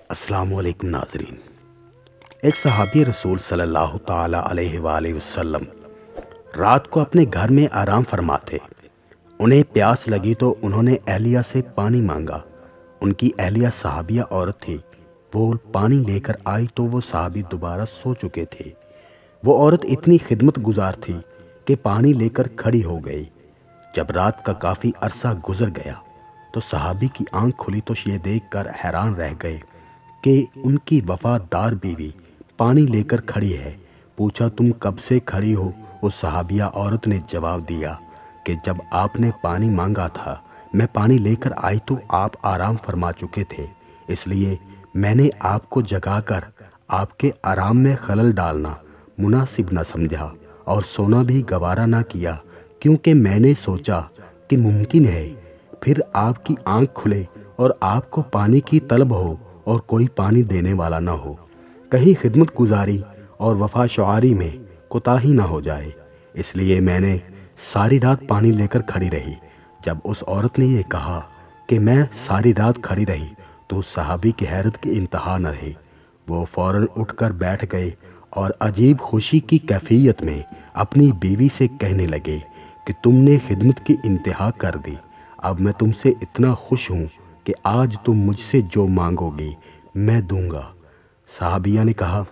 अस्सलाम वालेकुम नाज़रीन। एक सहाबी रसूल सल्लल्लाहु ताला अलैहि वालैहि वसल्लम रात को अपने घर में आराम फरमाते। उन्हें प्यास लगी तो उन्होंने अहलिया से पानी मांगा। उनकी अहलिया सहाबिया औरत थी। वो पानी लेकर आई तो वो सहाबी दोबारा सो चुके थे। वो औरत इतनी खिदमत गुजार थी कि पानी लेकर खड़ी हो गई। जब रात का काफ़ी अरसा गुजर गया तो सहाबी की आंख खुली तो ये देखकर हैरान रह गए कि उनकी वफादार बीवी पानी लेकर खड़ी है। पूछा, तुम कब से खड़ी हो? उस सहाबिया औरत ने जवाब दिया कि जब आपने पानी मांगा था मैं पानी लेकर आई तो आप आराम फरमा चुके थे, इसलिए मैंने आपको जगाकर आपके आराम में खलल डालना मुनासिब न समझा और सोना भी गवारा न किया, क्योंकि मैंने सोचा कि मुमकिन है फिर आपकी आंख खुले और आपको पानी की तलब हो और कोई पानी देने वाला ना हो, कहीं खिदमत गुजारी और वफा शुआरी में कोताही ना हो जाए, इसलिए मैंने सारी रात पानी लेकर खड़ी रही। जब उस औरत ने ये कहा कि मैं सारी रात खड़ी रही तो सहाबी की हैरत की इंतहा न रही। वो फौरन उठकर बैठ गए और अजीब खुशी की कैफियत में अपनी बीवी से कहने लगे कि तुमने खिदमत की इंतहा कर दी। अब मैं तुमसे इतना खुश हूँ कि आज तुम मुझसे जो मांगोगी मैं दूंगा। साहबिया ने कहा,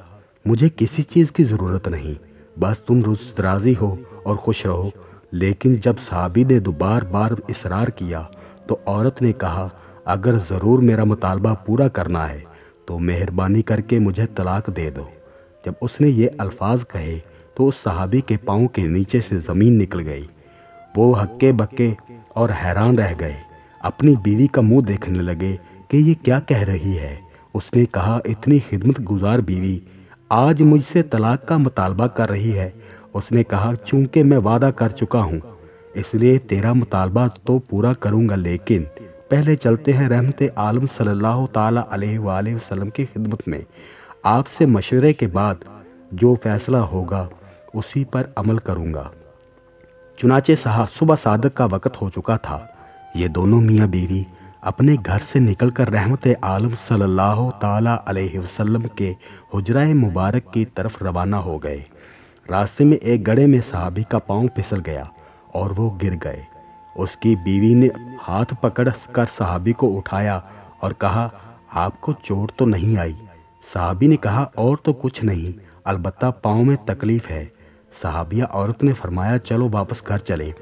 मुझे किसी चीज़ की ज़रूरत नहीं, बस तुम राज़ी हो और खुश रहो। लेकिन जब साहबी ने बार बार इसरार किया तो औरत ने कहा, अगर ज़रूर मेरा मुतालबा पूरा करना है तो मेहरबानी करके मुझे तलाक दे दो। जब उसने ये अल्फाज कहे तो उस सहाबी के पाँव के नीचे से ज़मीन निकल गई। वो हक्के बक्के और हैरान रह गए। अपनी बीवी का मुंह देखने लगे कि ये क्या कह रही है। उसने कहा, इतनी खिदमत गुजार बीवी आज मुझसे तलाक का मुतालबा कर रही है। उसने कहा, चूंकि मैं वादा कर चुका हूँ इसलिए तेरा मुतालबा तो पूरा करूँगा, लेकिन पहले चलते हैं रहमत आलम सल्लल्लाहु ताला अलैहि वालैहि वसल्लम की खिदमत में। आपसे मशवरे के बाद जो फैसला होगा उसी पर अमल करूँगा। चुनाचे सुबह सादक का वक़्त हो चुका था। ये दोनों मियाँ बीवी अपने घर से निकलकर रहमत आलम सल्लल्लाहु ताला अलैहि वसल्लम के हुजरा मुबारक की तरफ रवाना हो गए। रास्ते में एक गड्ढे में सहाबी का पांव फिसल गया और वो गिर गए। उसकी बीवी ने हाथ पकड़ कर सहाबी को उठाया और कहा, आपको चोट तो नहीं आई? सहाबी ने कहा, और तो कुछ नहीं, अलबत्ता पांव में तकलीफ है। सहाबिया औरत ने फरमाया, चलो वापस घर चले।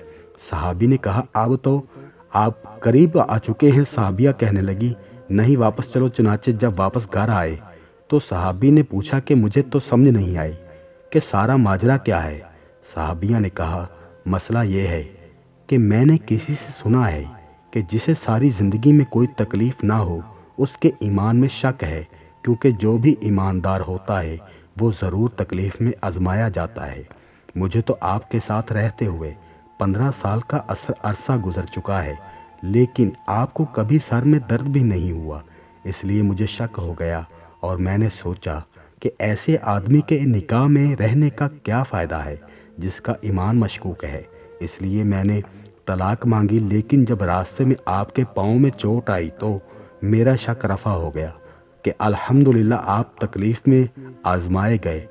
सहाबी ने कहा, अब तो आप करीब आ चुके हैं। सहाबिया कहने लगी, नहीं वापस चलो। चुनाचे जब वापस घर आए तो सहाबी ने पूछा कि मुझे तो समझ नहीं आई कि सारा माजरा क्या है। सहाबिया ने कहा, मसला ये है कि मैंने किसी से सुना है कि जिसे सारी ज़िंदगी में कोई तकलीफ़ ना हो उसके ईमान में शक है, क्योंकि जो भी ईमानदार होता है वो ज़रूर तकलीफ़ में आजमाया जाता है। मुझे तो आपके साथ रहते हुए 15 साल का अरसा गुजर चुका है, लेकिन आपको कभी सर में दर्द भी नहीं हुआ, इसलिए मुझे शक हो गया और मैंने सोचा कि ऐसे आदमी के निकाह में रहने का क्या फ़ायदा है जिसका ईमान मशकूक है। इसलिए मैंने तलाक मांगी, लेकिन जब रास्ते में आपके पाँव में चोट आई तो मेरा शक रफा हो गया कि अल्हम्दुलिल्लाह आप तकलीफ़ में आजमाए गए।